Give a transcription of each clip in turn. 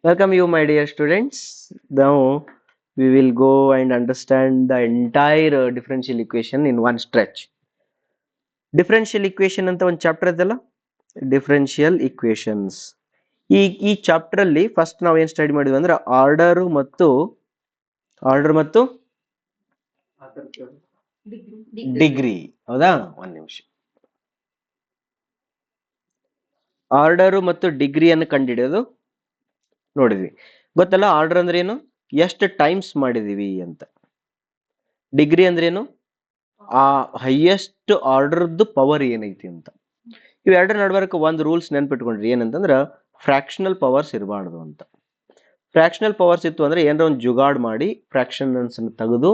Welcome you, my dear students. Now we will go and understand the entire differential equation in one stretch. Differential equation ಅಂತ ಒಂದು chapter ಇದೆಲ್ಲ, differential equations. ಈ chapter ಅಲ್ಲಿ first ನಾವು ಏನು study ಮಾಡಿದ್ವಿ ಅಂದ್ರೆ ಆರ್ಡರ್ ಮತ್ತು ಡಿಗ್ರಿ. ಹೌದಾ? ಒಂದು ನಿಮಿಷ. ಆರ್ಡರ್ ಮತ್ತು ಡಿಗ್ರಿಯನ್ನು ಕಂಡುಹಿಡಿಯೋದು ನೋಡಿದ್ವಿ. ಗೊತ್ತಲ್ಲ ಆರ್ಡರ್ ಅಂದ್ರೆ ಏನು, ಎಷ್ಟು ಟೈಮ್ಸ್ ಮಾಡಿದೀವಿ ಅಂತ. ಡಿಗ್ರಿ ಅಂದ್ರೆ ಏನು, ಆ ಹೈಯೆಸ್ಟ್ ಆರ್ಡರ್ದು ಪವರ್ ಏನೈತಿ ಅಂತ. ಇವೆರಡರ ನಡ್ಬರ್ಕ ಒಂದು ರೂಲ್ಸ್ ನೆನ್ಪಿಟ್ಕೊಂಡ್ರಿ, ಏನಂತಂದ್ರ ಫ್ರಾಕ್ಷನಲ್ ಪವರ್ಸ್ ಇರಬಾರ್ದು ಅಂತ. ಫ್ರಾಕ್ಷನಲ್ ಪವರ್ಸ್ ಇತ್ತು ಅಂದ್ರೆ ಏನಾರ ಒಂದು ಜುಗಾಡ್ ಮಾಡಿ ಫ್ರಾಕ್ಷನ್ಸ್ ತೆಗೆದು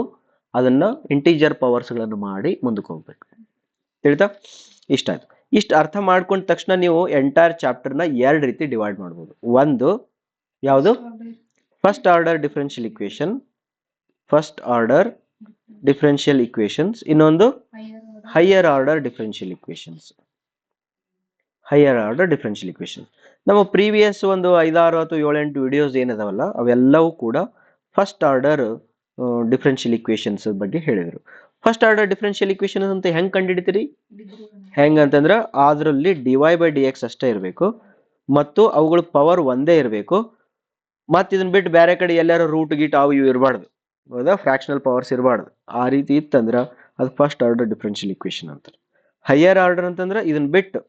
ಅದನ್ನ ಇಂಟೀಜರ್ ಪವರ್ಸ್ ಗಳನ್ನು ಮಾಡಿ ಮುಂದಕ್ಕೆ ಹೋಗ್ಬೇಕು. ತಿಳಿತಾ? ಇಷ್ಟ ಆಯ್ತು. ಇಷ್ಟು ಅರ್ಥ ಮಾಡ್ಕೊಂಡ ತಕ್ಷಣ ನೀವು ಎಂಟೈರ್ ಚಾಪ್ಟರ್ನ ಎರಡು ರೀತಿ ಡಿವೈಡ್ ಮಾಡ್ಬೋದು. ಒಂದು ಯಾವುದು, first order differential equation, first order differential equations. ಇನ್ನೊಂದು higher order differential equations. Higher order differential equation. ನಮ್ಮ ಪ್ರೀವಿಯಸ್ ಒಂದು 5-6 ಅಥವಾ 7-8 ವಿಡಿಯೋಸ್ ಏನದಾವಲ್ಲ ಅವೆಲ್ಲವೂ ಕೂಡ ಫಸ್ಟ್ ಆರ್ಡರ್ ಡಿಫರೆನ್ಷಿಯಲ್ ಇಕ್ವೇಶನ್ಸ್ ಬಗ್ಗೆ ಹೇಳಿದರು. ಫಸ್ಟ್ ಆರ್ಡರ್ ಡಿಫರೆನ್ಷಿಯಲ್ ಇಕ್ವೇಶನ್ ಅಂತ ಹೆಂಗ್ ಕಂಡುಹಿಡಿತೀರಿ? ಹೆಂಗಂತಂದ್ರೆ ಅದರಲ್ಲಿ dy/dx ಅಷ್ಟೇ ಇರಬೇಕು ಮತ್ತು ಅವುಗಳ ಪವರ್ ಒಂದೇ ಇರಬೇಕು. ಮತ್ತೆ ಇದನ್ನ ಬಿಟ್ಟು ಬೇರೆ ಕಡೆ ಎಲ್ಲಾರು ರೂಟ್ ಗೀಟ್ ಅವು ಇವು ಇರಬಾರ್ದು. ಹೌದಾ? ಫ್ರಾಕ್ಷನಲ್ ಪವರ್ಸ್ ಇರಬಾರ್ದು. ಆ ರೀತಿ ಇತ್ತಂದ್ರ ಅದು ಫಸ್ಟ್ ಆರ್ಡರ್ ಡಿಫರೆನ್ಷಿಯಲ್ ಇಕ್ವೇಶನ್ ಅಂತಾರೆ. ಹೈಯರ್ ಆರ್ಡರ್ ಅಂತಂದ್ರೆ ಇದನ್ನ ಬಿಟ್ಟು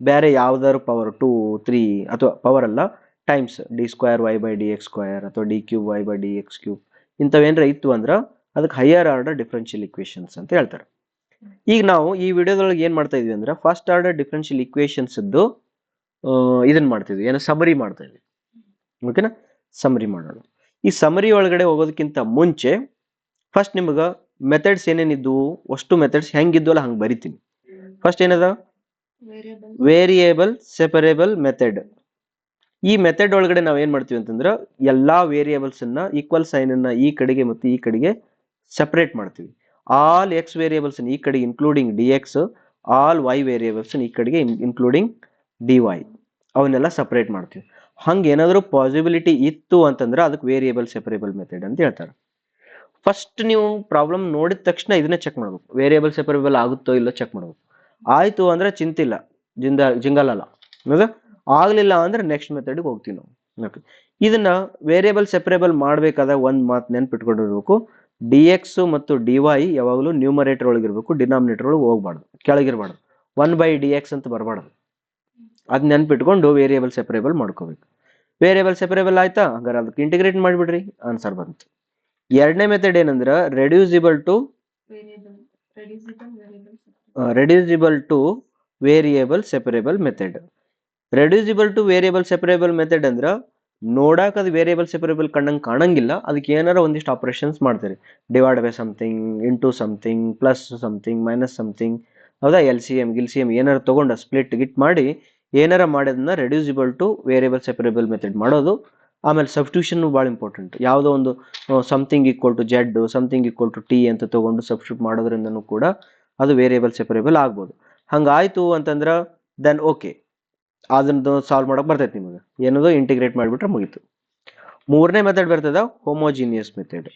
ಬೇರೆ ಯಾವ್ದಾದ್ರು ಪವರ್ 2, 3 ಅಥವಾ ಪವರ್ ಅಲ್ಲ ಟೈಮ್ಸ್ d²y/dx² ಅಥವಾ d³y/dx³ ಇಂಥವೇನ್ರ ಇತ್ತು ಅಂದ್ರ ಅದಕ್ಕೆ ಹೈಯರ್ ಆರ್ಡರ್ ಡಿಫರೆನ್ಷಿಯಲ್ ಇಕ್ವೇಶನ್ಸ್ ಅಂತ ಹೇಳ್ತಾರೆ. ಈಗ ನಾವು ಈ ವಿಡಿಯೋದೊಳಗೆ ಏನ್ ಮಾಡ್ತಾ ಇದ್ವಿ ಅಂದ್ರೆ ಫಸ್ಟ್ ಆರ್ಡರ್ ಡಿಫರೆನ್ಷಿಯಲ್ ಇಕ್ವೇಶನ್ಸ್ ಇದನ್ನ ಮಾಡ್ತಿದ್ವಿ, ಏನೋ ಸಮರಿ ಮಾಡ್ತಾ ಇದ್ವಿ. ಓಕೆನಾ? ಸಮರಿ ಮಾಡೋಣ. ಈ ಸಮರಿ ಒಳಗಡೆ ಹೋಗೋದಕ್ಕಿಂತ ಮುಂಚೆ ಫಸ್ಟ್ ನಿಮ್ಗ ಮೆಥಡ್ಸ್ ಏನೇನಿದ್ವು, ಅಷ್ಟು ಮೆಥಡ್ಸ್ ಹೆಂಗಿದ್ವಲ್ಲ ಹಂಗೆ ಬರಿತೀನಿ. ಫಸ್ಟ್ ಏನದ, ವೇರಿಯೇಬಲ್ ಸೆಪರೇಬಲ್ ಮೆಥಡ್. ಈ ಮೆಥಡ್ ಒಳಗಡೆ ನಾವ್ ಏನ್ ಮಾಡ್ತೀವಿ ಅಂತಂದ್ರೆ ಎಲ್ಲಾ ವೇರಿಯೇಬಲ್ಸ್ ಅನ್ನ ಈಕ್ವಲ್ ಸೈನ್ ಅನ್ನ ಈ ಕಡೆಗೆ ಮತ್ತು ಈ ಕಡೆಗೆ ಸೆಪರೇಟ್ ಮಾಡ್ತೀವಿ. ಆಲ್ ಎಕ್ಸ್ ವೇರಿಯೇಬಲ್ಸ್ ಈ ಕಡೆಗೆ including d x, all y variables ಈ ಕಡೆಗೆ ಇನ್ಕ್ಲೂಡಿಂಗ್ dy ಅವನ್ನೆಲ್ಲ ಸಪರೇಟ್ ಮಾಡ್ತೀವಿ. ಹಂಗೆ ಏನಾದರೂ ಪಾಸಿಬಿಲಿಟಿ ಇತ್ತು ಅಂತಂದ್ರೆ ಅದಕ್ಕೆ ವೇರಿಯೇಬಲ್ ಸೆಪರೇಬಲ್ ಮೆಥಡ್ ಅಂತ ಹೇಳ್ತಾರೆ. ಫಸ್ಟ್ ನೀವು ಪ್ರಾಬ್ಲಮ್ ನೋಡಿದ ತಕ್ಷಣ ಇದನ್ನೇ ಚೆಕ್ ಮಾಡ್ಬೇಕು, ವೇರಿಯೇಬಲ್ ಸೆಪರೇಬಲ್ ಆಗುತ್ತೋ ಇಲ್ಲೋ ಚೆಕ್ ಮಾಡ್ಬೇಕು. ಆಯ್ತು ಅಂದ್ರೆ ಚಿಂತಿಲ್ಲ, ಜಿಂಗಲ್ಲ. ಹೌದಾ? ಆಗ್ಲಿಲ್ಲ ಅಂದ್ರೆ ನೆಕ್ಸ್ಟ್ ಮೆಥಡ್ಗೆ ಹೋಗ್ತೀವಿ ನಾವು. ಓಕೆ, ಇದನ್ನ ವೇರಿಯೇಬಲ್ ಸೆಪರೇಬಲ್ ಮಾಡ್ಬೇಕಾದ ಒಂದ್ ಮಾತು ನೆನ್ಪಿಟ್ಕೊಂಡಿರ್ಬೇಕು, ಡಿ ಎಕ್ಸ್ ಮತ್ತು dy ಯಾವಾಗಲೂ ನ್ಯೂಮರೇಟರ್ ಒಳಗಿರ್ಬೇಕು, ಡಿನಾಮಿನೇಟರ್ ಒಳಗೆ ಹೋಗ್ಬಾರ್ದು, ಕೆಳಗಿರ್ಬಾರ್ದು. 1/dx ಅಂತ ಬರಬಾರ್ದು. ಅದ್ ನೆನ್ಪಿಟ್ಕೊಂಡು ವೇರಿಯೇಬಲ್ ಸೆಪರೇಬಲ್ ಮಾಡ್ಕೋಬೇಕು. ವೇರಿಯೇಬಲ್ ಸೆಪರೇಬಲ್ ಆಯ್ತಾ, ಹಂಗಾರೆ ಅದಕ್ಕೆ ಇಂಟಿಗ್ರೇಟ್ ಮಾಡಿಬಿಡ್ರಿ, ಆನ್ಸರ್ ಬಂತು. ಎರಡನೇ ಮೆಥಡ್ ಏನಂದ್ರೆ reducible to variable separable method. Reducible to variable separable method ಅಂದ್ರ ನೋಡಾಕ ಅದು ವೇರಿಯೇಬಲ್ ಸೆಪರೇಬಲ್ ಕಣ್ಣಂಗೆ ಕಾಣಂಗಿಲ್ಲ, ಅದಕ್ಕೆ ಏನಾರ ಒಂದಿಷ್ಟು ಆಪರೇಷನ್ಸ್ ಮಾಡ್ತೀರಿ. Divide by something, into something, plus something, minus something. ಹೌದಾ? LCM ಗಿಲ್ಸಿಎಂ ಏನಾರು ತಗೊಂಡು ಸ್ಪ್ಲಿಟ್ ಗಿಟ್ ಮಾಡಿ ಏನಾರ ಮಾಡೋದನ್ನ reducible to variable separable method ಮಾಡೋದು. ಆಮೇಲೆ ಸಬ್ಸ್ಟಿಟ್ಯೂಷನ್ ಭಾಳ ಇಂಪಾರ್ಟೆಂಟ್. ಯಾವುದೋ ಒಂದು something equal to z, something equal to t ಅಂತ ತಗೊಂಡು ಸಬ್ಸ್ಟಿಟ್ಯೂಟ್ ಮಾಡೋದ್ರಿಂದನೂ ಕೂಡ ಅದು ವೇರಿಯೇಬಲ್ ಸೆಪರೇಬಲ್ ಆಗ್ಬೋದು. ಹಂಗಾಯ್ತು ಅಂತಂದ್ರೆ ದೆನ್ ಓಕೆ, ಅದನ್ನು ಸಾಲ್ವ್ ಮಾಡಕ್ ಬರ್ತೈತೆ ನಿಮಗೆ. ಏನದು, ಇಂಟಿಗ್ರೇಟ್ ಮಾಡಿಬಿಟ್ರೆ ಮುಗೀತು. ಮೂರನೇ ಮೆಥಡ್ ಬರ್ತದ ಹೋಮೋಜಿನಿಯಸ್ ಮೆಥಡ್.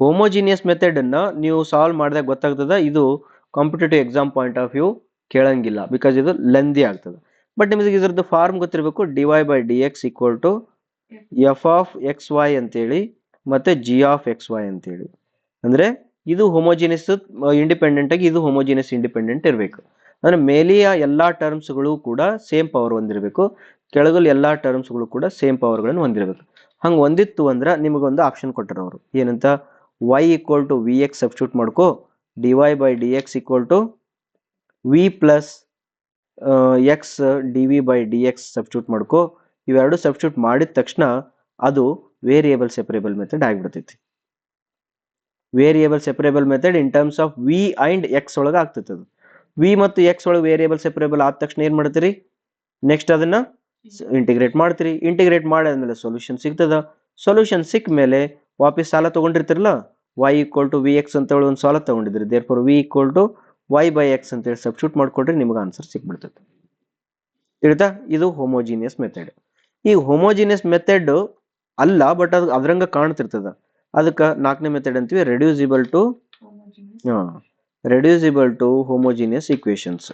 ಹೋಮೋಜಿನಿಯಸ್ ಮೆಥಡ್ ಅನ್ನ ನೀವು ಸಾಲ್ವ್ ಮಾಡಿದಾಗ ಗೊತ್ತಾಗ್ತದ ಇದು competitive exam point of view ಕೇಳಂಗಿಲ್ಲ, ಬಿಕಾಸ್ ಇದು ಲೆಂದಿ ಆಗ್ತದೆ. ಬಟ್ ನಿಮಗೆ ಇದ್ರದ್ದು ಫಾರ್ಮ್ ಗೊತ್ತಿರಬೇಕು, dy/dx ಈಕ್ವಲ್ ಟು f(xy) ಅಂತೇಳಿ ಮತ್ತೆ g(xy) ಅಂತೇಳಿ. ಅಂದ್ರೆ ಇದು ಹೋಮೋಜಿನಿಯಸ್ ಇಂಡಿಪೆಂಡೆಂಟ್ ಆಗಿ, ಇದು ಹೋಮೋಜಿನಿಯಸ್ ಇಂಡಿಪೆಂಡೆಂಟ್ ಇರಬೇಕು. ಅಂದ್ರೆ ಮೇಲಿಯ ಎಲ್ಲಾ ಟರ್ಮ್ಸ್ಗಳು ಕೂಡ ಸೇಮ್ ಪವರ್ ಹೊಂದಿರಬೇಕು, ಕೆಳಗಲ್ ಎಲ್ಲಾ ಟರ್ಮ್ಸ್ಗಳು ಕೂಡ ಸೇಮ್ ಪವರ್ಗಳನ್ನು ಹೊಂದಿರಬೇಕು. ಹಂಗೆ ಹೊಂದಿತ್ತು ಅಂದ್ರೆ ನಿಮಗೊಂದು ಆಪ್ಷನ್ ಕೊಟ್ಟರು ಅವರು, ಏನಂತ, y equal to vx substitute ಮಾಡ್ಕೋ, dy/dx equal to v plus x dv/dx substitute ಮಾಡ್ಕೋ. ಇವೆರಡು ಸಬ್ಸ್ಟಿಟ್ಯೂಟ್ ಮಾಡಿದ ತಕ್ಷಣ ಅದು ವೇರಿಯೇಬಲ್ ಸೆಪರೇಬಲ್ ಮೆಥಡ್ ಆಗಿಬಿಡ್ತೈತಿ. Variable separable method in terms of v and x ಒಳಗೆ ಆಗ್ತೈತೆ. ಅದು v ಮತ್ತು x ಒಳಗೆ ವೇರಿಯೇಬಲ್ ಸೆಪರೇಬಲ್ ಆದ ತಕ್ಷಣ ಏನ್ ಮಾಡ್ತೀರಿ, ನೆಕ್ಸ್ಟ್ ಅದನ್ನ ಇಂಟಿಗ್ರೇಟ್ ಮಾಡ್ತೀರಿ. ಇಂಟಿಗ್ರೇಟ್ ಮಾಡಿದ್ಮೇಲೆ ಸೊಲ್ಯೂಷನ್ ಸಿಗ್ತದ. ಸೊಲ್ಯೂಷನ್ ಸಿಕ್ಕ ಮೇಲೆ ವಾಪಸ್ ಸಾಲ ತಗೊಂಡಿರ್ತಿರಲ್ಲ, y ಈಕ್ವಲ್ ಟು vx ಅಂತ ಹೇಳಿ ಒಂದು ಸಾಲ ತಗೊಂಡಿದ್ರಿ, therefore v equal to y/x ಅಂತೇಳಿ ಸಬ್ಸ್ಟಿಟ್ಯೂಟ್ ಮಾಡ್ಕೊಡ್ರಿ, ನಿಮ್ಗೆ ಆನ್ಸರ್ ಸಿಕ್ಬಿಡ್ತೈತೆ. ತಿಳಿತಾ? ಇದು ಹೋಮೋಜಿನಿಯಸ್ ಮೆಥಡ್. ಈ ಹೋಮೋಜಿನಿಯಸ್ ಮೆಥಡ್ ಅಲ್ಲ, ಬಟ್ ಅದು ಅದ್ರಂಗ ಕಾಣ್ತಿರ್ತದ. ಅದಕ್ಕೆ 4ನೇ ಮೆಥಡ್ ಅಂತೀವಿ reducible to homogeneous equations.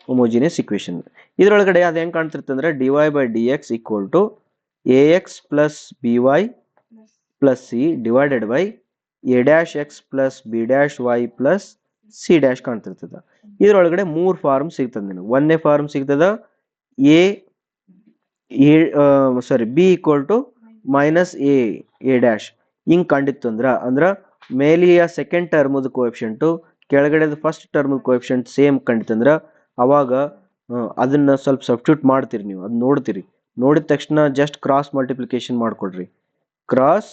Homogeneous equation ಇದ್ರೊಳಗಡೆ ಅದು ಹೆಂಗ್ ಕಾಣ್ತಿರ್ತಂದ್ರೆ dy by dx equal to ax plus by plus c divided by a dash x plus b dash y plus c dash ಕಾಣ್ತಿರ್ತದ. ಇದ್ರೊಳಗಡೆ 3 ಫಾರ್ಮ್ ಸಿಗ್ತದ ನಿನಗೆ. 1ನೇ ಫಾರ್ಮ್ ಸಿಗ್ತದ b equal to minus a dash ಹಿಂಗ್ ಕಂಡಿತ್ತು ಅಂದ್ರ ಮೇಲಿಯ ಸೆಕೆಂಡ್ ಟರ್ಮದ coefficient ಕೆಳಗಡೆದ ಫಸ್ಟ್ ಟರ್ಮದ ಕೋಎಫಿಷಿಯಂಟ್ ಸೇಮ್ ಕಂಡಿತ್ತಂದ್ರ ಅವಾಗ ಅದನ್ನ ಸ್ವಲ್ಪ ಸಬ್ಸ್ಟಿಟ್ಯೂಟ್ ಮಾಡ್ತೀರಿ ನೀವು, ಅದ್ ನೋಡ್ತೀರಿ. ನೋಡಿದ ತಕ್ಷಣ ಜಸ್ಟ್ ಕ್ರಾಸ್ ಮಲ್ಟಿಪ್ಲಿಕೇಶನ್ ಮಾಡ್ಕೊಡ್ರಿ, ಕ್ರಾಸ್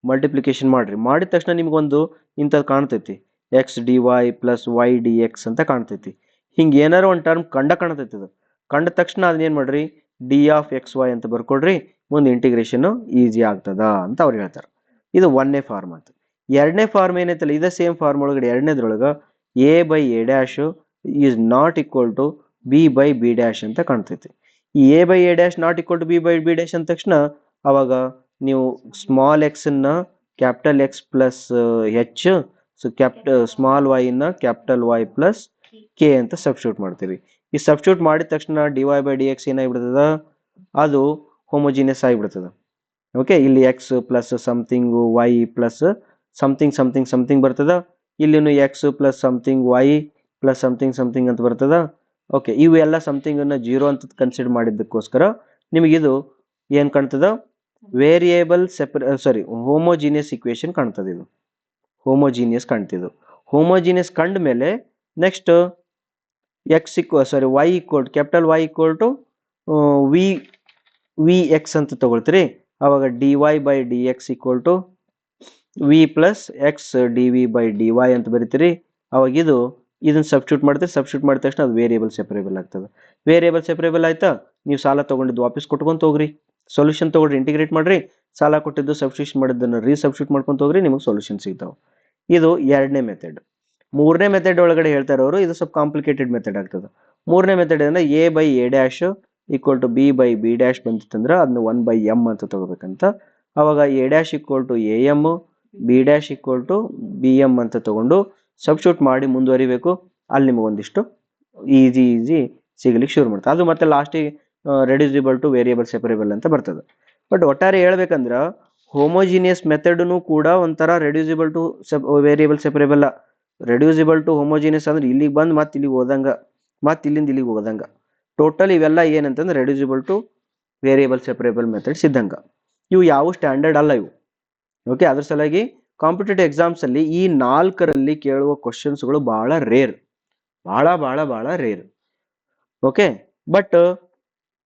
ಮಲ್ಟಿಪ್ಲಿಕೇಶನ್ ಮಾಡ್ರಿ. ಮಾಡಿದ ತಕ್ಷಣ ನಿಮ್ಗೊಂದು ಇಂಥದ್ದು ಕಾಣ್ತೈತಿ, x d y plus y d x ಅಂತ ಕಾಣ್ತೈತಿ. ಹಿಂಗೆ ಏನಾರು ಒಂದು ಟರ್ಮ್ ಕಾಣ್ತೈತಿ. ಅದು ಕಂಡ ತಕ್ಷಣ ಅದನ್ನೇನು ಮಾಡ್ರಿ, ಡಿ ಆಫ್ ಎಕ್ಸ್ ವೈ ಅಂತ ಬರ್ಕೊಡ್ರಿ, ಮುಂದೆ ಇಂಟಿಗ್ರೇಷನ್ ಈಸಿ ಆಗ್ತದ ಅಂತ ಅವ್ರು ಹೇಳ್ತಾರೆ. ಇದು 1ನೇ ಫಾರ್ಮ್ ಅಂತ. 2ನೇ ಫಾರ್ಮ್ ಏನೈತಲ್ಲ, ಇದೇ ಸೇಮ್ ಫಾರ್ಮ್ ಒಳಗಡೆ 2ನೇದ್ರೊಳಗೆ a by a dash is not equal to b by b dash ಅಂತ ಕಾಣ್ತೈತಿ. ಈ a by a dash not equal to b by b dash ಅಂದ ತಕ್ಷಣ ಅವಾಗ ನೀವು ಸ್ಮಾಲ್ ಎಕ್ಸ್ ನ capital X plus h, so small y ನ capital Y plus k ಅಂತ ಸಬ್ಸ್ಟಿಟ್ಯೂಟ್ ಮಾಡ್ತೀವಿ. ಈ ಸಬ್ಸ್ಟಿಟ್ಯೂಟ್ ಮಾಡಿದ ತಕ್ಷಣ d y by d x ಏನಾಗ್ಬಿಡ್ತದ, ಅದು ಹೋಮೋಜಿನಿಯಸ್ ಆಗಿಬಿಡ್ತದ. ಓಕೆ, ಇಲ್ಲಿ x plus something y plus something something something ಬರ್ತದ. ಇಲ್ಲಿನು x plus something y plus something something ಅಂತ ಬರ್ತದ. ಓಕೆ, ಇವು ಎಲ್ಲ ಸಮಥಿಂಗ್ ಅನ್ನ 0 ಅಂತ ಕನ್ಸಿಡರ್ ಮಾಡಿದ್ದಕ್ಕೋಸ್ಕರ ನಿಮಗಿದು ಏನ್ ಕಾಣ್ತದ, ವೇರಿಯೇಬಲ್ ಹೋಮೋಜಿನಿಯಸ್ ಇಕ್ವೇಶನ್ ಕಾಣ್ತದೆ. ಇದು ಹೋಮೋಜಿನಿಯಸ್ ಕಾಣ್ತಿದ್ದು. ಹೋಮೋಜಿನಿಯಸ್ ಕಂಡ ಮೇಲೆ next y equal capital y equal to v x ಅಂತ ತಗೊಳ್ತೀರಿ. ಅವಾಗ d y by d x equal to v plus x d v by d y ಅಂತ ಬರೀತೀರಿ. ಅವಾಗ ಇದನ್ನ ಸಬ್ಸ್ಟಿಟ್ಯೂಟ್ ಮಾಡ್ತೀರಿ. ಸಬ್ಸ್ಟಿಟ್ಯೂಟ್ ಮಾಡಿದ ತಕ್ಷಣ ಅದು ವೇರಿಯೇಬಲ್ ಸೆಪರೇಬಲ್ ಆಗ್ತದೆ. ವೇರಿಯೇಬಲ್ ಸೆಪರೇಬಲ್ ಆಯ್ತಾ, ನೀವು ಸಾಲ ತಗೊಂಡಿದ್ದು ವಾಪಸ್ ಕೊಟ್ಕೊಂತ ಹೋಗ್ರಿ, ಸೊಲ್ಯೂಷನ್ ತಗೊಳ್ರಿ, ಇಂಟಿಗ್ರೇಟ್ ಮಾಡ್ರಿ. ಸಾಲ ಕೊಟ್ಟಿದ್ದು ಸಬ್ಸ್ಟಿಟ್ಯೂಷನ್ ಮಾಡಿದ್ದನ್ನು ರೀಸಬ್ಸ್ಟಿಟ್ಯೂಟ್ ಮಾಡ್ಕೊಂತ ಹೋಗ್ರಿ, ನಿಮಗೆ ಸೊಲ್ಯೂಷನ್ ಸಿಗ್ತಾವೆ. ಇದು 2ನೇ ಮೆಥಡ್. 3ನೇ ಮೆಥಡ್ ಒಳಗಡೆ ಹೇಳ್ತಾರೆ ಅವರು, ಇದು ಸ್ವಲ್ಪ ಕಾಂಪ್ಲಿಕೇಟೆಡ್ ಮೆಥಡ್ ಆಗ್ತದೆ. 3ನೇ ಮೆಥಡ್ ಅಂದ್ರೆ a by a dash equal to b by b dash ಬಂತಿತ್ತಂದ್ರೆ ಅದನ್ನ 1/m ಅಂತ ತಗೋಬೇಕಂತ. ಅವಾಗ a dash equal to a m, b dash equal to b m ಅಂತ ತಗೊಂಡು ಸಬ್ಸ್ಟಿಟ್ಯೂಟ್ ಮಾಡಿ ಮುಂದುವರಿಬೇಕು. ಅಲ್ಲಿ ನಿಮಗೆ ಒಂದಿಷ್ಟು ಈಸಿ ಸಿಗ್ಲಿಕ್ಕೆ ಶುರು ಮಾಡ್ತದೆ. ಅದು ಮತ್ತೆ ಲಾಸ್ಟಿಗೆ ರೆಡ್ಯೂಸಿಬಲ್ ಟು ವೇರಿಯೇಬಲ್ ಸೆಪರೇಬಲ್ ಅಂತ ಬರ್ತದೆ. ಬಟ್ ಒಟ್ಟಾರೆ ಹೇಳ್ಬೇಕಂದ್ರ ಹೋಮೋಜಿನಿಯಸ್ ಮೆಥಡ್ನು ಕೂಡ ಒಂಥರ reducible to variable separable. Reducible to homogeneous ಅಂದ್ರೆ ಇಲ್ಲಿಗೆ ಬಂದು ಮತ್ತೆ ಇಲ್ಲಿಗೆ ಹೋದಂಗ, ಮತ್ತೆ ಇಲ್ಲಿಂದ ಇಲ್ಲಿಗೆ ಹೋದಂಗ. ಟೋಟಲ್ ಇವೆಲ್ಲ ಏನಂತಂದ್ರೆ ರೆಡ್ಯೂಸಿಬಲ್ ಟು ವೇರಿಯೇಬಲ್ ಸೆಪರೇಬಲ್ ಮೆಥಡ್ಸ್ ಇದ್ದಂಗ. ಇವು ಯಾವ ಸ್ಟ್ಯಾಂಡರ್ಡ್ ಅಲ್ಲ ಇವು. ಓಕೆ, ಅದ್ರ ಸಲುವಾಗಿ ಕಾಂಪಿಟೇಟಿವ್ ಎಕ್ಸಾಮ್ಸ್ ಅಲ್ಲಿ ಈ 4ರಲ್ಲಿ ಕೇಳುವ ಕ್ವಶನ್ಸ್ಗಳು ಬಹಳ ರೇರ್, ಬಹಳ ರೇರ್. ಓಕೆ, ಬಟ್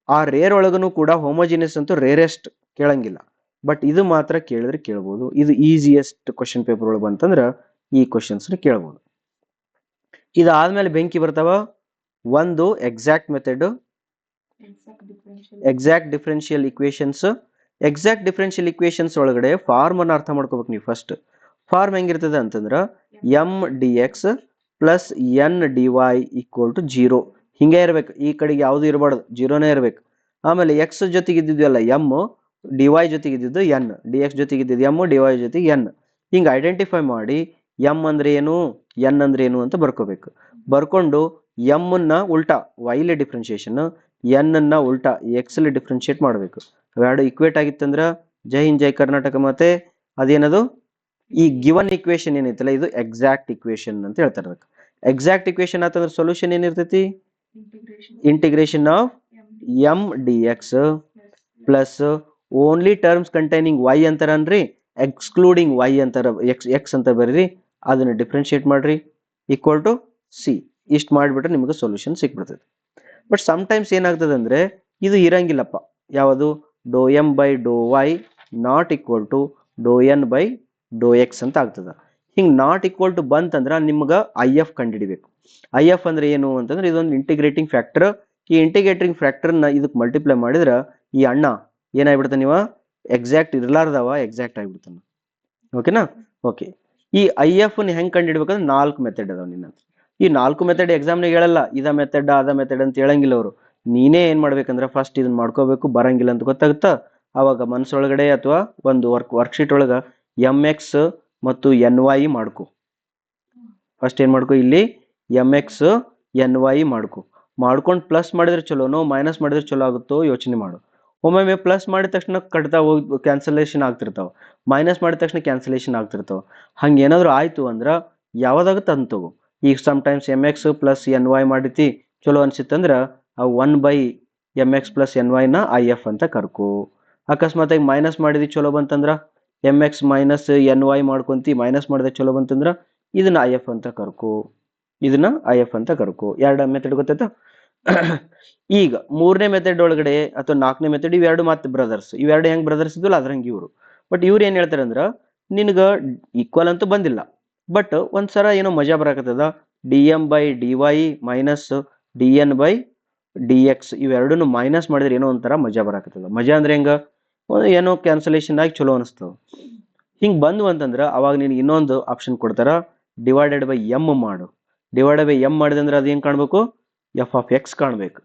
ಆ ರೇರ್ ಒಳಗನು ಕೂಡ ಹೋಮೋಜಿನಿಯಸ್ ಅಂತೂ ರೇರೆಸ್ಟ್ ಕೇಳಂಗಿಲ್ಲ. ಬಟ್ ಇದು ಮಾತ್ರ ಕೇಳಿದ್ರೆ ಕೇಳ್ಬೋದು. ಇದು ಈಸಿಯೆಸ್ಟ್ ಕ್ವಶನ್ ಪೇಪರ್ ಒಳಗೆ ಬಂತಂದ್ರೆ ಈ ಕ್ವಶನ್ಸ್ ಕೇಳ್ಬೋದು. ಇದಾದ್ಮೇಲೆ ಬೆಂಕಿ ಬರ್ತಾವ ಒಂದು exact method, exact differential equations. Exact differential equations ಒಳಗಡೆ ಫಾರ್ಮ್ ಅನ್ನ ಅರ್ಥ ಮಾಡ್ಕೋಬೇಕು ನೀವು. ಫಸ್ಟ್ ಫಾರ್ಮ್ ಹೆಂಗಿರ್ತದೆ ಅಂತಂದ್ರ m d x plus n d y equal to 0 ಹಿಂಗೆ ಇರ್ಬೇಕು. ಈ ಕಡೆಗೆ ಯಾವ್ದು ಇರಬಾರ್ದು, 0ನೇ ಇರ್ಬೇಕು. ಆಮೇಲೆ ಎಕ್ಸ್ ಜೊತೆಗೆ ಇದ್ದಿದ್ವಲ್ಲ ಎಮ್, ಡಿ ವೈ ಜೊತೆಗೆ ಇದ್ದಿದ್ದು ಎನ್, ಡಿ ಎಕ್ಸ್ ಜೊತೆಗೆ ಇದ್ದಿದ್ದು ಎಮ್, ಡಿ ವೈ ಜೊತೆಗೆ ಎನ್. ಹಿಂಗೆ ಐಡೆಂಟಿಫೈ ಮಾಡಿ ಎಮ್ ಅಂದ್ರೆ ಏನು, ಎನ್ ಅಂದ್ರೆ ಏನು ಅಂತ ಬರ್ಕೋಬೇಕು. ಬರ್ಕೊಂಡು ಎಮ್ ನ ಉಲ್ಟಾ ವೈಲಿ ಡಿಫ್ರೆನ್ಶಿಯೇಷನ್, ಎನ್ ಅನ್ನ ಉಲ್ಟಾ ಎಕ್ಸ್ ಅಲ್ಲಿ ಡಿಫ್ರೆನ್ಶಿಯೇಟ್ ಮಾಡಬೇಕು. ಅವೆರಡು ಇಕ್ವೇಟ್ ಆಗಿತ್ತಂದ್ರ ಜೈ ಹಿಂದ್ ಜೈ ಕರ್ನಾಟಕ. ಮತ್ತೆ ಅದೇನದು, ಈ ಗಿವನ್ ಇಕ್ವೇಶನ್ ಏನೈತಲ್ಲ ಇದು ಎಕ್ಸಾಕ್ಟ್ ಇಕ್ವೇಶನ್ ಅಂತ ಹೇಳ್ತಾರೆ. ಎಕ್ಸಾಕ್ಟ್ ಇಕ್ವೇಶನ್ ಆತಂದ್ರೆ ಸೊಲ್ಯೂಷನ್ ಏನಿರ್ತೈತಿ, integration of m d x plus only terms containing y ಅಂತಾರನ್ರಿ, ಎಕ್ಸ್ಕ್ಲೂಡಿಂಗ್ ವೈ ಅಂತಾರ, ಎಕ್ಸ್ ಅಂತ ಬರೀರಿ, ಅದನ್ನ ಡಿಫ್ರೆನ್ಶಿಯೇಟ್ ಮಾಡ್ರಿ ಈಕ್ವಲ್ ಟು ಸಿ. ಇಷ್ಟು ಮಾಡಿಬಿಟ್ರೆ ನಿಮಗೆ ಸೊಲ್ಯೂಷನ್ ಸಿಕ್ಬಿಡ್ತದೆ. ಬಟ್ ಸಮ್ಟೈಮ್ಸ್ ಏನಾಗ್ತದೆ ಅಂದ್ರೆ ಇದು ಇರಂಗಿಲ್ಲಪ್ಪ. ಯಾವುದು, doh m by Dow y not equal to doh n by Dow x ಅಂತ ಆಗ್ತದ. ಹಿಂಗೆ ನಾಟ್ ಈಕ್ವಲ್ ಟು ಬಂತಂದ್ರೆ ನಿಮ್ಗೆ ಐ ಎಫ್ ಕಂಡುಹಿಡಿಬೇಕು. ಐ ಎಫ್ ಅಂದ್ರೆ ಏನು ಅಂತಂದ್ರೆ ಇದೊಂದು ಇಂಟಿಗ್ರೇಟಿಂಗ್ ಫ್ಯಾಕ್ಟರ್. ಈ ಇಂಟಿಗ್ರೇಟಿಂಗ್ ಫ್ಯಾಕ್ಟರ್ನ ಇದಕ್ಕೆ ಮಲ್ಟಿಪ್ಲೈ ಮಾಡಿದ್ರೆ ಈ ಅಣ್ಣ ಏನಾಗ್ಬಿಡ್ತಾನೆ, ನೀವು ಎಕ್ಸಾಕ್ಟ್ ಇರ್ಲಾರ್ದವ ಎಕ್ಸಾಕ್ಟ್ ಆಗಿಬಿಡ್ತಾನೆ. ಓಕೆನಾ? ಓಕೆ, ಈ ಐ ಎಫ್ ಹೆಂಗೆ ಕಂಡುಹಿಡ್ಬೇಕಂದ್ರೆ 4 ಮೆಥಡ್ ಅದಾವ ನಿನ್ನ. ಈ 4 ಮೆಥಡ್ ಎಕ್ಸಾಮ್ನಾಗ ಹೇಳಲ್ಲ, ಇದ ಮೆಥಡ್ ಅದ ಮೆಥಡ್ ಅಂತ ಹೇಳಂಗಿಲ್ಲ ಅವರು. ನೀನೇ ಏನು ಮಾಡ್ಬೇಕಂದ್ರೆ ಫಸ್ಟ್ ಇದನ್ನ ಮಾಡ್ಕೋಬೇಕು, ಬರಂಗಿಲ್ಲ ಅಂತ ಗೊತ್ತಾಗುತ್ತಾ ಆವಾಗ ಮನಸ್ಸೊಳಗಡೆ ಅಥವಾ ಒಂದು ವರ್ಕ್ಶೀಟ್ ಒಳಗೆ ಎಮ್ ಎಕ್ಸ್ ಮತ್ತು ಎನ್ ವೈ ಮಾಡ್ಕೊ. ಫಸ್ಟ್ ಏನು ಮಾಡ್ಕೊ, ಇಲ್ಲಿ ಎಮ್ ಎಕ್ಸ್ ಎನ್ ವೈ ಮಾಡ್ಕೊ. ಮಾಡ್ಕೊಂಡು ಪ್ಲಸ್ ಮಾಡಿದ್ರೆ ಚಲೋನೋ ಮೈನಸ್ ಮಾಡಿದ್ರೆ ಚಲೋ ಆಗುತ್ತೋ ಯೋಚನೆ ಮಾಡು. ಒಮ್ಮೊಮ್ಮೆ ಪ್ಲಸ್ ಮಾಡಿದ ತಕ್ಷಣ ಕಟ್ತಾ ಹೋಗಿ ಕ್ಯಾನ್ಸಲೇಷನ್ ಆಗ್ತಿರ್ತಾವೆ, ಮೈನಸ್ ಮಾಡಿದ ತಕ್ಷಣ ಕ್ಯಾನ್ಸಲೇಷನ್ ಆಗ್ತಿರ್ತಾವೆ. ಹಂಗೆ ಏನಾದರೂ ಆಯಿತು ಅಂದ್ರೆ ಯಾವ್ದಾಗುತ್ತೆ ಅಂತ ತಗೋ. ಈಗ sometimes m x plus n y ಮಾಡಿತಿ ಚಲೋ ಅನ್ಸಿತ್ತಂದ್ರೆ ಆ 1 ಎಮ್ ಎಕ್ಸ್ ಪ್ಲಸ್ ಎನ್ ವೈನ ಐ ಎಫ್ ಅಂತ ಕರ್ಕೋ. ಅಕಸ್ಮಾತಾಗಿ ಮೈನಸ್ ಮಾಡಿದಿ ಚಲೋ ಬಂತಂದ್ರೆ m x minus n y ಮಾಡ್ಕೊಂತಿ, ಮೈನಸ್ ಮಾಡಿದೆ ಚಲೋ ಬಂತಂದ್ರೆ ಇದನ್ನ ಐ ಎಫ್ ಅಂತ ಕರ್ಕೋ, ಇದನ್ನ ಐ ಎಫ್ ಅಂತ ಕರ್ಕೋ. ಎರಡು ಮೆಥಡ್ ಗೊತ್ತಾಯ್ತಾ? ಈಗ ಮೂರನೇ ಮೆಥಡ್ ಒಳಗಡೆ ಅಥವಾ ನಾಲ್ಕನೇ ಮೆಥಡ್ ಇವೆರಡು ಮತ್ತೆ ಬ್ರದರ್ಸ್, ಇವೆರಡು ಹೆಂಗ್ ಬ್ರದರ್ಸ್ ಇದ್ವಲ್ಲ ಅದ್ರಂಗೆ ಇವರು. ಬಟ್ ಇವ್ರು ಏನ್ ಹೇಳ್ತಾರೆ ಅಂದ್ರೆ ನಿನಗ ಈಕ್ವಲ್ ಅಂತೂ ಬಂದಿಲ್ಲ, ಬಟ್ ಒಂದ್ಸರ ಏನೋ ಮಜಾ ಬರಾಕತ್ತದ, d m by d y minus d n by d x ಇವೆರಡನ್ನು ಮೈನಸ್ ಮಾಡಿದ್ರೆ ಏನೋ ಒಂಥರ ಮಜಾ ಬರಾಕತ್ತದ. ಮಜಾ ಅಂದ್ರೆ ಹೆಂಗ, ಏನೋ ಕ್ಯಾನ್ಸಲೇಷನ್ ಆಗಿ ಚಲೋ ಅನಿಸ್ತದ. ಹಿಂಗೆ ಬಂದು ಅಂತಂದ್ರೆ ಅವಾಗ ನಿನಗೆ ಇನ್ನೊಂದು ಆಪ್ಷನ್ ಕೊಡ್ತಾರ, ಡಿವೈಡೆಡ್ ಬೈ ಎಮ್ ಮಾಡು. ಡಿವೈಡೆಡ್ ಬೈ ಎಮ್ ಮಾಡಿದೆ ಅಂದ್ರೆ ಅದು ಏನು ಕಾಣಬೇಕು, ಎಫ್ ಆಫ್ ಎಕ್ಸ್ ಕಾಣಬೇಕು.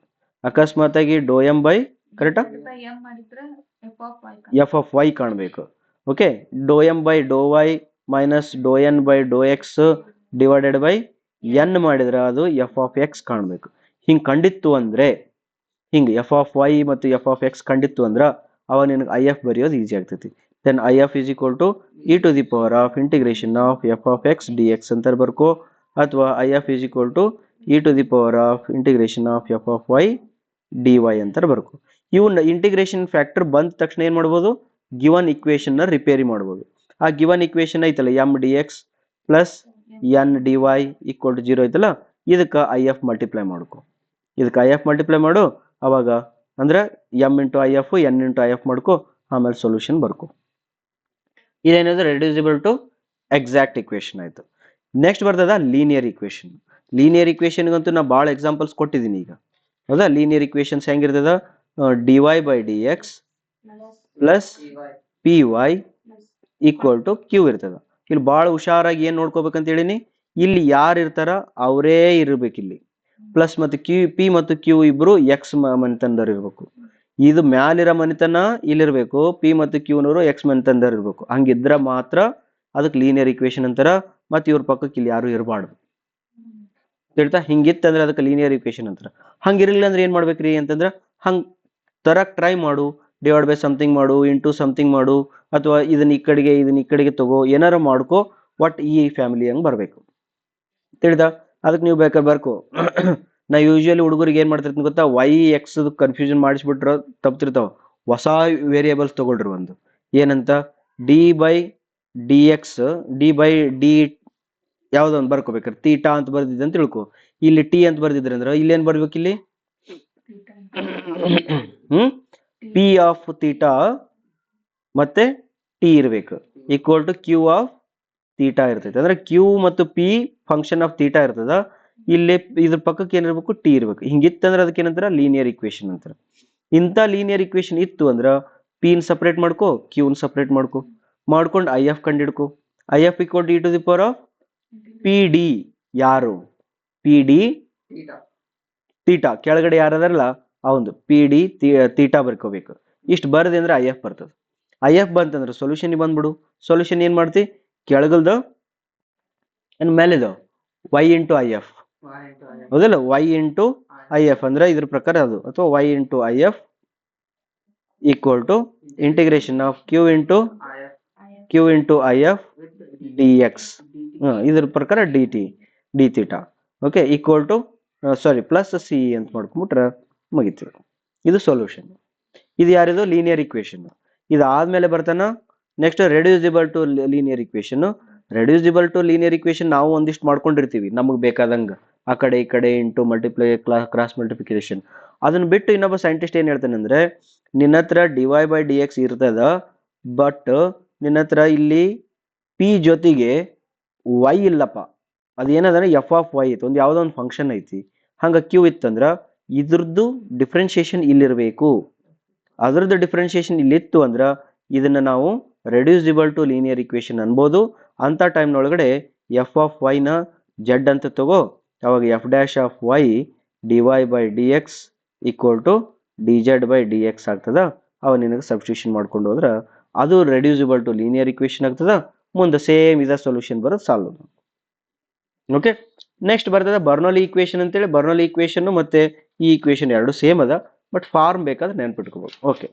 ಅಕಸ್ಮಾತಾಗಿ ಡೋ ಎಮ್ ಬೈ ಕರೆಕ್ಟಾ ಎಫ್ ಆಫ್ ವೈ ಕಾಣಬೇಕು. Okay, doe m by Dow y minus doe n by Dow x divided by n ಮಾಡಿದ್ರೆ ಅದು ಎಫ್ ಆಫ್ ಎಕ್ಸ್ ಕಾಣಬೇಕು. ಹಿಂಗೆ ಕಂಡಿತ್ತು ಅಂದ್ರೆ, ಹಿಂಗೆ ಎಫ್ ಆಫ್ ವೈ ಮತ್ತು ಎಫ್ ಆಫ್ ಎಕ್ಸ್ ಕಂಡಿತ್ತು ಅಂದ್ರೆ ಅವಾಗ ನಿನಗೆ ಐ ಎಫ್ ಬರೆಯೋದು ಈಸಿ ಆಗ್ತೈತಿ. Then I F is equal to e to the power of integration of f of x d x ಅಂತ ಬರ್ಕೋ, ಅಥವಾ I F is equal to e to the power of integration of f of y d y ಅಂತ ಬರ್ಕೋ. ಇವನ್ನ integration factor ಬಂದ ತಕ್ಷಣ ಏನು ಮಾಡ್ಬೋದು, ಗಿವನ್ ಇಕ್ವೇಶನ್ನ ರಿಪೇರಿ ಮಾಡ್ಬೋದು. ಆ ಗಿವನ್ ಇಕ್ವೇಶನ್ ಐತಲ್ಲ m d x plus n d y equal to 0 ಐತಲ್ಲ, ಇದಕ್ಕೆ ಐ ಎಫ್ ಮಲ್ಟಿಪ್ಲೈ ಮಾಡ್ಕೊ. ಇದಕ್ಕೆ ಐ ಎಫ್ ಮಲ್ಟಿಪ್ಲೈ ಮಾಡು, ಅವಾಗ ಅಂದ್ರೆ m into I F n into I F ಮಾಡ್ಕೊ, ಆಮೇಲೆ ಸೊಲ್ಯೂಷನ್ ಬರ್ಕೊ. ಇದೇನಿದೆ ರೆಡ್ಯೂಸಿಬಲ್ ಟು ಎಕ್ಸಾಕ್ಟ್ ಇಕ್ವೇಶನ್ ಆಯ್ತು. ನೆಕ್ಸ್ಟ್ ಬರ್ತದ ಲೀನಿಯರ್ ಇಕ್ವೇಶನ್. ಲೀನಿಯರ್ ಇಕ್ವೇಶನ್ಗಂತೂ ನಾ ಭಾಳ ಎಕ್ಸಾಂಪಲ್ಸ್ ಕೊಟ್ಟಿದ್ದೀನಿ ಈಗ, ಹೌದಾ? ಲೀನಿಯರ್ ಇಕ್ವೇಶನ್ಸ್ ಹೆಂಗಿರ್ತದ, d y by d x plus p y equal to q ಇರ್ತದ. ಇಲ್ಲಿ ಭಾಳ ಹುಷಾರಾಗಿ ಏನು ನೋಡ್ಕೋಬೇಕಂತ ಹೇಳಿನಿ, ಇಲ್ಲಿ ಯಾರು ಇರ್ತಾರ ಅವರೇ ಇರ್ಬೇಕು ಇಲ್ಲಿ. ಪ್ಲಸ್ ಮತ್ತು ಕ್ಯೂ, ಪಿ ಮತ್ತು ಕ್ಯೂ ಇಬ್ರು ಎಕ್ಸ್ ಮನೆತನದವ್ರು ಇರ್ಬೇಕು. ಇದು ಮ್ಯಾಲಿರೋ ಮನೆತನ ಇಲ್ಲಿರ್ಬೇಕು, ಪಿ ಮತ್ತು ಕ್ಯೂನವರು ಎಕ್ಸ್ ಮನೆತನದವ್ರು ಇರ್ಬೇಕು. ಹಂಗಿದ್ರ ಮಾತ್ರ ಅದಕ್ಕೆ ಲೀನಿಯರ್ ಇಕ್ವೇಶನ್ ಅಂತಾರ. ಮತ್ತು ಇವ್ರ ಪಕ್ಕಕ್ಕೆ ಇಲ್ಲಿ ಯಾರು ಇರಬಾರ್ದು, ತಿಳ್ತಾ? ಹಿಂಗಿತ್ತಂದ್ರೆ ಅದಕ್ಕೆ ಲೀನಿಯರ್ ಇಕ್ವೇಶನ್ ಅಂತಾರ. ಹಂಗಿರ್ಲಿಲ್ಲ ಅಂದ್ರೆ ಏನ್ ಮಾಡ್ಬೇಕ್ರಿ ಅಂತಂದ್ರೆ ಹಂಗ್ ತರಕ್ ಟ್ರೈ ಮಾಡು, ಡಿವೈಡ್ ಬೈ ಸಮಥಿಂಗ್ ಮಾಡು, ಇಂಟು ಸಮಥಿಂಗ್ ಮಾಡು, ಅಥವಾ ಇದನ್ನ ಈ ಕಡೆಗೆ ತಗೋ, ಏನಾರ ಮಾಡ್ಕೋ, ಒಟ್ ಈ ಫ್ಯಾಮಿಲಿ ಹಂಗೆ ಬರಬೇಕು. ತಿಳಿದ? ಅದಕ್ಕೆ ನೀವು ಬೇಕಾದ್ರೆ ಬರ್ಕೋ. ನಾ ಯೂಶುವಲಿ ಹುಡುಗರಿಗೆ ಏನ್ ಮಾಡ್ತಿರ್ತೀನಿ ಗೊತ್ತಾ, ವೈ ಎಕ್ಸ್ ಕನ್ಫ್ಯೂಷನ್ ಮಾಡಿಸ್ಬಿಟ್ರ ತಪ್ತಿರ್ತಾವ. ಹೊಸ ವೇರಿಯೇಬಲ್ಸ್ ತಗೊಳ್ರಿ ಒಂದು, ಏನಂತ d by d x d by d ಯಾವ್ದೊಂದು ಬರ್ಕೋಬೇಕಾರೆ ತೀಟಾ ಅಂತ ಬರ್ದಿದ್ದೆ ಅಂತ ತಿಳ್ಕೊ. ಇಲ್ಲಿ ಟಿ ಅಂತ ಬರ್ದಿದ್ರೆ ಅಂದ್ರೆ ಇಲ್ಲಿ ಏನ್ ಬರ್ಬೇಕು, ಇಲ್ಲಿ ಪಿ ಆಫ್ ತೀಟಾ ಮತ್ತೆ ಟಿ ಇರ್ಬೇಕು, equal to q of theta ಇರ್ತೈತೆ. ಅಂದ್ರೆ ಕ್ಯೂ ಮತ್ತು ಪಿ ಫಂಕ್ಷನ್ ಆಫ್ ತೀಟಾ ಇರ್ತದ, ಇಲ್ಲಿ ಇದ್ರ ಪಕ್ಕಕ್ಕೆ ಏನಿರ್ಬೇಕು, ಟಿ ಇರ್ಬೇಕು. ಹಿಂಗಿತ್ತಂದ್ರೆ ಅದಕ್ಕೆ ಏನಂತಾರ ಲೀನಿಯರ್ ಇಕ್ವೇಶನ್ ಅಂತಾರ. ಇಂಥ ಲೀನಿಯರ್ ಇಕ್ವೇಶನ್ ಇತ್ತು ಅಂದ್ರ ಪಿನ್ ಸಪ್ರೇಟ್ ಮಾಡ್ಕೋ, ಕ್ಯೂನ್ ಸಪ್ರೇಟ್ ಮಾಡ್ಕೊಂಡು ಐ ಎಫ್ ಕಂಡಿಡ್ಕೋ. I F equal to e to the power of p d, ಯಾರು ಪಿ ಡಿ ತೀಟಾ ಕೆಳಗಡೆ ಯಾರದಾರಲ್ಲ ಅವಂದು ಪಿ ಡಿ ತೀಟಾ ಬರ್ಕೋಬೇಕು. ಇಷ್ಟು ಬರದೆ ಅಂದ್ರೆ ಐ ಎಫ್ ಬರ್ತದೆ. ಐ ಎಫ್ ಬಂತಂದ್ರೆ ಸೊಲ್ಯೂಷನ್ ಬಂದ್ಬಿಡು. ಸೊಲ್ಯೂಷನ್ ಏನ್ ಮಾಡ್ತಿ, ಕೆಳಗಲ್ದು ಏನ್ ಮೇಲೆದು ವೈ ಇಂಟು ಐ ಎಫ್, ಹೌದಲ್ಲ? ವೈ ಇಂಟು ಐ ಎಫ್ ಅಂದ್ರೆ ಇದ್ರ ಪ್ರಕಾರ ಅದು, ಅಥವಾ y into I F equal to integration of q into I F d x, ಇದ್ರ ಪ್ರಕಾರ d t d theta. Okay, equal to plus c ಅಂತ ಮಾಡ್ಕೊಂಡ್ಬಿಟ್ರೆ ಮುಗಿತು. ಇದು ಸೊಲ್ಯೂಷನ್. ಇದು ಯಾರಿದು ಲೀನಿಯರ್ ಇಕ್ವೇಶನ್. ಇದಾದ್ಮೇಲೆ ಬರ್ತಾನ next reducible to linear equation. Reducible to linear equation ನಾವು ಒಂದಿಷ್ಟು ಮಾಡ್ಕೊಂಡಿರ್ತೀವಿ ನಮಗೆ ಬೇಕಾದಂಗ, ಆ ಕಡೆ ಈ ಕಡೆ ಇಂಟು ಮಲ್ಟಿಪ್ಲೈ ಕ್ರಾಸ್ ಮಲ್ಟಿಪ್ಲಿಕೇಶನ್. ಅದನ್ನ ಬಿಟ್ಟು ಇನ್ನೊಬ್ಬ ಸೈಂಟಿಸ್ಟ್ ಏನ್ ಹೇಳ್ತಾನೆ ಅಂದ್ರೆ, ನಿನ್ನ ಹತ್ರ d y by d x ಇರ್ತದ, ಬಟ್ ನಿನ್ನ ಹತ್ರ ಇಲ್ಲಿ ಪಿ ಜೊತೆಗೆ ವೈ ಇಲ್ಲಪ್ಪ. ಅದೇನಂದ್ರೆ ಎಫ್ ಆಫ್ ವೈ ಐತಿ, ಒಂದು ಯಾವುದೋ ಒಂದು ಫಂಕ್ಷನ್ ಐತಿ. ಹಂಗ ಕ್ಯೂ ಇತ್ತಂದ್ರ ಇದ್ರದ್ದು ಡಿಫ್ರೆನ್ಶಿಯೇಷನ್ ಇಲ್ಲಿರ್ಬೇಕು. ಅದ್ರದ್ದು ಡಿಫ್ರೆನ್ಶಿಯೇಷನ್ ಇಲ್ಲಿತ್ತು ಅಂದ್ರ ಇದನ್ನ ನಾವು ರೆಡ್ಯೂಸಿಬಲ್ ಟು ಲೀನಿಯರ್ ಇಕ್ವೇಶನ್ ಅನ್ಬೋದು. ಅಂತ ಟೈಮ್ನೊಳಗಡೆ ಎಫ್ ಆಫ್ ವೈನ ಜೆಡ್ ಅಂತ ತಗೋ, ಅವಾಗ f dash of y d y by d x equal to dz/dx ಆಗ್ತದ. ಅವ ನಿನಗೆ ಸಬ್ಸ್ಟಿಟ್ಯೂಷನ್ ಮಾಡ್ಕೊಂಡು ಹೋದ್ರೆ ಅದು ರೆಡ್ಯೂಸಿಬಲ್ ಟು ಲೀನಿಯರ್ ಇಕ್ವೇಶನ್ ಆಗ್ತದ. ಮುಂದೆ ಸೇಮ್ ಇದ ಸೊಲ್ಯೂಷನ್ ಬರೋದು ಸಾಲ್ವ್. ಓಕೆ, ನೆಕ್ಸ್ಟ್ ಬರ್ತದೆ ಬರ್ನೌಲಿ ಈಕ್ವೇಶನ್ ಅಂತೇಳಿ. ಬರ್ನೌಲಿ ಈಕ್ವೇಶನ್ ಮತ್ತೆ ಈ ಈಕ್ವೇಶನ್ ಎರಡು ಸೇಮ್ ಅದ, ಬಟ್ ಫಾರ್ಮ್ ಬೇಕಾದ್ರೆ ನೆನ್ಪಿಟ್ಕೋಬಹುದು. ಓಕೆ,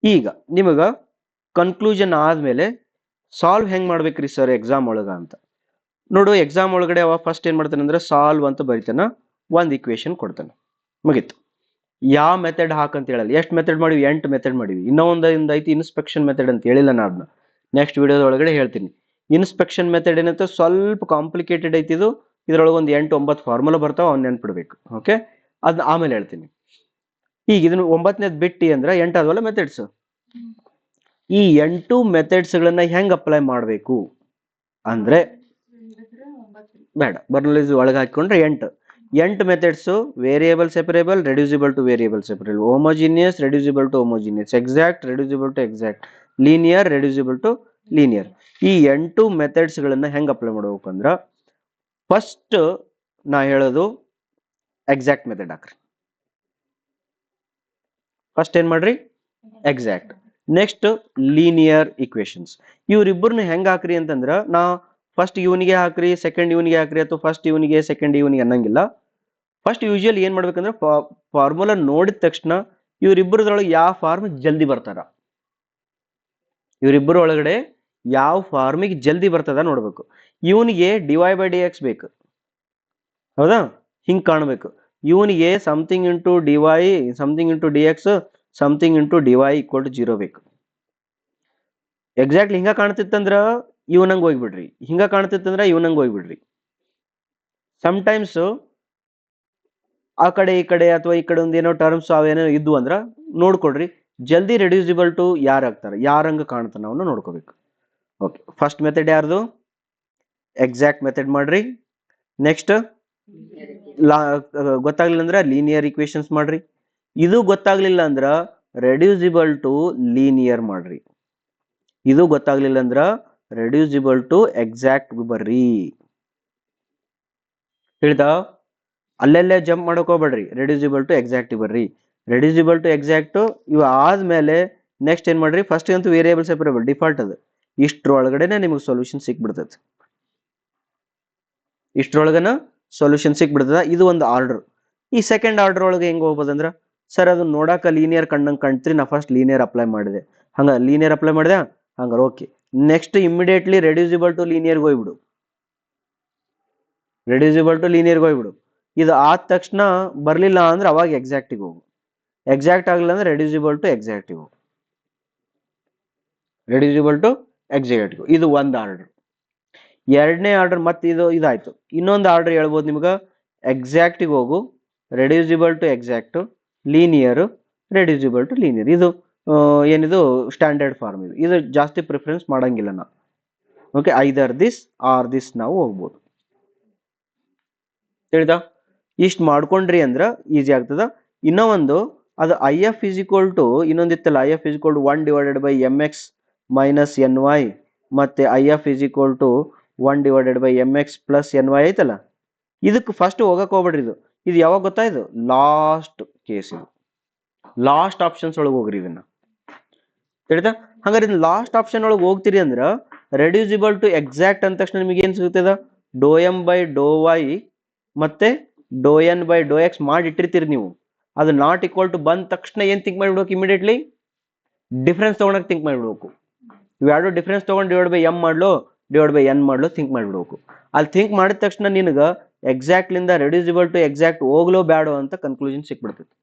ಈಗ ನಿಮಗ ಕನ್ಕ್ಲೂಷನ್ ಆದ್ಮೇಲೆ ಸಾಲ್ವ್ ಹೆಂಗ್ ಮಾಡ್ಬೇಕ್ರಿ ಸರ್ ಎಕ್ಸಾಮ್ ಒಳಗ ಅಂತ ನೋಡು. ಎಕ್ಸಾಮ್ ಒಳಗಡೆ ಅವ ಫಸ್ಟ್ ಏನ್ ಮಾಡ್ತಾನೆ ಅಂದ್ರೆ ಸಾಲ್ವ್ ಅಂತ ಬರಿತಾನ, ಒಂದ್ ಇಕ್ವೇಶನ್ ಕೊಡ್ತಾನೆ, ಮುಗೀತು. ಯಾವ ಮೆಥಡ್ ಹಾಕಂತ ಹೇಳಲ್ಲ. ಎಷ್ಟು ಮೆಥಡ್ ಮಾಡಿವಿ? 8 ಮೆಥಡ್ ಮಾಡಿವಿ. ಇನ್ನೂ ಒಂದ್ ಐತಿ ಇನ್ಸ್ಪೆಕ್ಷನ್ ಮೆಥಡ್ ಅಂತ ಹೇಳಿಲ್ಲ ನಾನು. ನೆಕ್ಸ್ಟ್ ವಿಡಿಯೋದ ಒಳಗಡೆ ಹೇಳ್ತೀನಿ. ಇನ್ಸ್ಪೆಕ್ಷನ್ ಮೆಥಡ್ ಏನಂತ ಸ್ವಲ್ಪ ಕಾಂಪ್ಲಿಕೇಟೆಡ್ ಐತಿ ಇದು. ಇದ್ರೊಳಗೆ ಒಂದು 8-9 ಫಾರ್ಮುಲಾ ಬರ್ತಾವ, ಅವ್ನ ನೆನ್ಪಿಡ್ಬೇಕು. ಓಕೆ, ಅದ್ ಆಮೇಲೆ ಹೇಳ್ತೀನಿ. ಈಗ ಇದನ್ನ 9ನೇದ್ ಬಿಟ್ಟಿ ಅಂದ್ರೆ 8 ಆದ್ವಲ್ಲ ಮೆಥಡ್ಸ್. ಈ 8 ಮೆಥಡ್ಸ್ ಗಳನ್ನ ಹೆಂಗ್ ಅಪ್ಲೈ ಮಾಡ್ಬೇಕು ಅಂದ್ರೆ ಬೇಡ, ಬರ್ನೌಲೀಸ್ ಒಳಗೆ ಹಾಕೊಂಡ್ರೆ 8 methods: variable separable, reducible to variable separable, homogeneous, reducible to homogeneous, exact, reducible to exact, linear, reducible to linear. ಈ 8 ಮೆಥಡ್ಸ್ ಗಳನ್ನ ಹೆಂಗ್ ಅಪ್ಲೈ ಮಾಡ್ಬೇಕು ಅಂದ್ರ ಫಸ್ಟ್ ನಾ ಹೇಳೋದು ಎಕ್ಸಾಕ್ಟ್ ಮೆಥಡ್ ಹಾಕ್ರಿ. ಫಸ್ಟ್ ಏನ್ ಮಾಡ್ರಿ? ಎಕ್ಸಾಕ್ಟ್. Next linear equations. ಇವ್ರಿಬ್ಬರನ್ನ ಹೆಂಗ್ ಹಾಕ್ರಿ ಅಂತಂದ್ರ ನಾ ಫಸ್ಟ್ ಇವನಿಗೆ ಹಾಕ್ರಿ, ಸೆಕೆಂಡ್ ಇವನಿಗೆ ಹಾಕ್ರಿ, ಅಥವಾ ಫಸ್ಟ್ ಇವನಿಗೆ ಸೆಕೆಂಡ್ ಇವನಿಗೆ ಅನ್ನಂಗಿಲ್ಲ. ಫಸ್ಟ್ ಯೂಶುವಲಿ ಏನ್ ಮಾಡ್ಬೇಕಂದ್ರೆ ಫಾರ್ಮುಲಾ ನೋಡಿದ ತಕ್ಷಣ ಇವರಿಬ್ಬರದೊಳಗೆ ಯಾವ ಫಾರ್ಮ್ ಜಲ್ದಿ ಬರ್ತಾರ, ಇವರಿಬ್ಬರ ಒಳಗಡೆ ಯಾವ ಫಾರ್ಮಿಗೆ ಜಲ್ದಿ ಬರ್ತದ ನೋಡ್ಬೇಕು. ಇವನಿಗೆ dy/dx ಬೇಕು, ಹೌದಾ? ಹಿಂಗ್ ಕಾಣ್ಬೇಕು. ಇವನಿಗೆ something into dy, something into dx, something into dy = 0 ಬೇಕು. ಎಕ್ಸಾಕ್ಟ್ಲಿ ಹಿಂಗ ಕಾಣ್ತಿತ್ತಂದ್ರ ಇವನಂಗ್ ಹೋಗ್ಬಿಡ್ರಿ, ಹಿಂಗ ಕಾಣ್ತಿತ್ತಂದ್ರ ಇವನಂಗ್ ಹೋಗ್ಬಿಡ್ರಿ. ಸಮಟೈಮ್ಸ್ ಆ ಕಡೆ ಈ ಕಡೆ ಅಥವಾ ಈ ಕಡೆ ಒಂದ್ ಏನೋ ಟರ್ಮ್ಸ್ ಅವೇನೋ ಇದ್ವು ಅಂದ್ರ ನೋಡ್ಕೊಡ್ರಿ, ಜಲ್ದಿ ರೆಡ್ಯೂಸಿಬಲ್ ಟು ಯಾರು ಆಗ್ತಾರ, ಯಾರಂಗ ಕಾಣ್ತಾನ ಅವನ್ನ ನೋಡ್ಕೋಬೇಕು. ಓಕೆ, ಫಸ್ಟ್ ಮೆಥಡ್ ಯಾರ್ದು? ಎಕ್ಸಾಕ್ಟ್ ಮೆಥಡ್ ಮಾಡ್ರಿ. ನೆಕ್ಸ್ಟ್ ಗೊತ್ತಾಗ್ಲಿಲ್ಲ ಅಂದ್ರ ಲೀನಿಯರ್ ಇಕ್ವೇಶನ್ಸ್ ಮಾಡ್ರಿ. ಇದು ಗೊತ್ತಾಗ್ಲಿಲ್ಲ ಅಂದ್ರ ರೆಡ್ಯೂಸಿಬಲ್ ಟು ಲೀನಿಯರ್ ಮಾಡ್ರಿ. ಇದು ಗೊತ್ತಾಗ್ಲಿಲ್ಲ ಅಂದ್ರ ರೆಡ್ಯೂಸಿಬಲ್ ಟು ಎಕ್ಸಾಕ್ಟ್ ಬರ್ರಿ. ತಿಳಿತಾ? ಅಲ್ಲೆಲ್ಲೇ ಜಂಪ್ ಮಾಡಕ್ ಹೋಗ್ಬೇಡ್ರಿ, ರೆಡ್ಯೂಸಿಬಲ್ ಟು ಎಕ್ಸಾಕ್ಟ್ ಬರ್ರಿ. ರೆಡ್ಯೂಸಿಬಲ್ ಟು ಎಕ್ಸಾಕ್ಟ್ ಇವು ಆದ್ಮೇಲೆ ನೆಕ್ಸ್ಟ್ ಏನ್ ಮಾಡ್ರಿ? ಫಸ್ಟ್ ಅಂತೂ ವೇರಿಯೇಬಲ್ ಸೆಪರೇಬಲ್ ಡಿಫಾಲ್ಟ್ ಅದು. ಇಷ್ಟ್ರೊಳಗಡೆನೆ ನಿಮಗೆ ಸೊಲ್ಯೂಷನ್ ಸಿಕ್ಬಿಡ್ತದೆ. ಇಷ್ಟ್ರೊಳಗನ ಸೊಲ್ಯೂಷನ್ ಸಿಕ್ಬಿಡ್ತದ. ಇದು ಒಂದು ಆರ್ಡರ್. ಈ ಸೆಕೆಂಡ್ ಆರ್ಡರ್ ಒಳಗೆ ಹೆಂಗ್ ಹೋಗ್ಬೋದಂದ್ರ, ಸರ್ ಅದು ನೋಡಾಕ ಲೀನಿಯರ್ ಕಣ್ಣಂಗ್ ಕಾಣ್ತ್ರಿ, ನಾ ಫಸ್ಟ್ ಲೀನಿಯರ್ ಅಪ್ಲೈ ಮಾಡಿದೆ, ಹಂಗ ಲೀನಿಯರ್ ಅಪ್ಲೈ ಮಾಡಿದೆ, ಹಂಗಾರ okay. Next immediately reducible to ಲೀನಿಯರ್ಗೆ ಹೋಗ್ಬಿಡು, ರೆಡ್ಯೂಸಿಬಲ್ ಟು ಲೀನಿಯರ್ಗೆ ಹೋಗ್ಬಿಡು. ಇದು ಆದ ತಕ್ಷಣ ಬರ್ಲಿಲ್ಲ ಅಂದ್ರೆ ಅವಾಗ ಎಕ್ಸಾಕ್ಟಿಗೆ ಹೋಗು. ಎಕ್ಸಾಕ್ಟ್ ಆಗಲಿಲ್ಲ ಅಂದ್ರೆ ರೆಡ್ಯೂಸಿಬಲ್ ಟು ಎಕ್ಸಾಕ್ಟಿಗೆ ಹೋಗು, ರೆಡ್ಯೂಸಿಬಲ್ ಟು ಎಕ್ಸಾಕ್ಟಿಗೆ. ಇದು ಒಂದು ಆರ್ಡರ್. ಎರಡನೇ ಆರ್ಡರ್ ಮತ್ತೆ ಇದಾಯ್ತು. ಇನ್ನೊಂದು ಆರ್ಡರ್ ಹೇಳ್ಬೋದು ನಿಮ್ಗ, ಎಕ್ಸಾಕ್ಟಿಗೆ ಹೋಗು, reducible to exact, linear, reducible to linear. ಇದು ಏನಿದು ಸ್ಟ್ಯಾಂಡರ್ಡ್ ಫಾರ್ಮ್. ಇದು ಜಾಸ್ತಿ ಪ್ರಿಫರೆನ್ಸ್ ಮಾಡಂಗಿಲ್ಲ ನಾವು. Okay, either this or this ನಾವು ಹೋಗ್ಬೋದು. ತಿಳಿತಾ? ಇಷ್ಟು ಮಾಡ್ಕೊಂಡ್ರಿ ಅಂದ್ರ ಈಸಿ ಆಗ್ತದ. ಇನ್ನೂ ಒಂದು ಅದು IF = ಇನ್ನೊಂದಿತ್ತಲ್ಲ, IF = 1/mx - ny, ಮತ್ತೆ IF = 1/mx + ny ಐತಲ್ಲ. ಇದಕ್ಕೆ ಫಸ್ಟ್ ಹೋಗಕ್ ಹೋಗ್ಬೇಡ್ರಿ. ಇದು ಯಾವಾಗ ಗೊತ್ತಾ? ಇದು ಲಾಸ್ಟ್ ಕೇಸ್. ಇದು ಲಾಸ್ಟ್ ಆಪ್ಷನ್ಸ್ ಒಳಗೆ ಹೋಗ್ರಿ. ಇದನ್ನ ತಿಳಿತಾ? ಹಂಗಾರೆ ಇದನ್ನ ಲಾಸ್ಟ್ ಆಪ್ಷನ್ ಒಳಗೆ ಹೋಗ್ತೀರಿ ಅಂದ್ರ ರೆಡ್ಯೂಸಿಬಲ್ ಟು ಎಕ್ಸಾಕ್ಟ್ ಅಂದ ತಕ್ಷಣ ನಿಮಗೆ ಏನ್ ಸಿಗ್ತದ? ∂m/∂y ಮತ್ತೆ ∂n/∂x ಮಾಡಿ ಇಟ್ಟಿರ್ತೀರಿ ನೀವು. ಅದು ನಾಟ್ ಈಕ್ವಲ್ ಟು ಬಂದ ತಕ್ಷಣ ಏನ್ ಥಿಂಕ್ ಮಾಡಿಬಿಡ್ಬೇಕು? ಇಮಿಡಿಯೇಟ್ಲಿ ಡಿಫ್ರೆನ್ಸ್ ತಗೊಳಕ್ ಥಿಂಕ್ ಮಾಡಿಬಿಡ್ಬೇಕು. ಇವೆರಡು ಡಿಫ್ರೆನ್ಸ್ ತಗೊಂಡು /m ಮಾಡ್ಲೋ /n ಮಾಡ್ಲೋ ಥಿಂಕ್ ಮಾಡಿಬಿಡ್ಬೇಕು. ಅಲ್ಲಿ ಥಿಂಕ್ ಮಾಡಿದ ತಕ್ಷಣ ನಿನಗ ಎಕ್ಸಾಕ್ಟ್ಲಿಂದ ರೆಡ್ಯೂಸಿಬಲ್ ಟು ಎಕ್ಸಾಕ್ಟ್ ಹೋಗ್ಲೋ ಬ್ಯಾಡೋ ಅಂತ ಕನ್ಕ್ಲೂಷನ್ ಸಿಕ್ಬಿಡ್ತೈತಿ.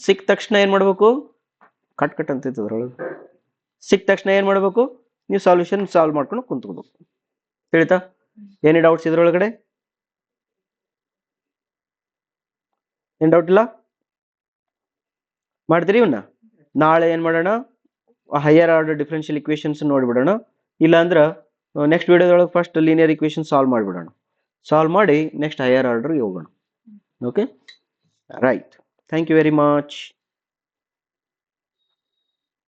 ಸಿಕ್ಕ ತಕ್ಷಣ ಏನ್ ಮಾಡ್ಬೇಕು? ಕಟ್ ಅಂತ ಅದ್ರೊಳಗೆ. ಸಿಕ್ಕ ತಕ್ಷಣ ಏನ್ ಮಾಡ್ಬೇಕು? ನೀವು ಸಾಲ್ಯೂಷನ್ ಸಾಲ್ವ್ ಮಾಡ್ಕೊಂಡು ಕುಂತ್ಕೋಬೇಕು. ತಿಳಿತಾ? ಏನೇ ಡೌಟ್ಸ್ ಇದ್ರೊಳಗಡೆ? ಏನ್ ಡೌಟ್ ಇಲ್ಲ? ಮಾಡ್ತೀರಿ ಇವನ್ನ? ನಾಳೆ ಏನ್ ಮಾಡೋಣ? ಹೈಯರ್ ಆರ್ಡರ್ ಡಿಫರೆನ್ಷಿಯಲ್ ಇಕ್ವೇಶನ್ಸ್ ನೋಡ್ಬಿಡೋಣ. ಇಲ್ಲ ಅಂದ್ರ ನೆಕ್ಸ್ಟ್ ವಿಡಿಯೋದೊಳಗೆ ಫಸ್ಟ್ ಲೀನಿಯರ್ ಇಕ್ವೇಶನ್ ಸಾಲ್ವ್ ಮಾಡಿಬಿಡೋಣ. ಸಾಲ್ವ್ ಮಾಡಿ ನೆಕ್ಸ್ಟ್ ಹೈಯರ್ ಆರ್ಡರ್ಗೆ ಹೋಗೋಣ. Okay, right. Thank you very much.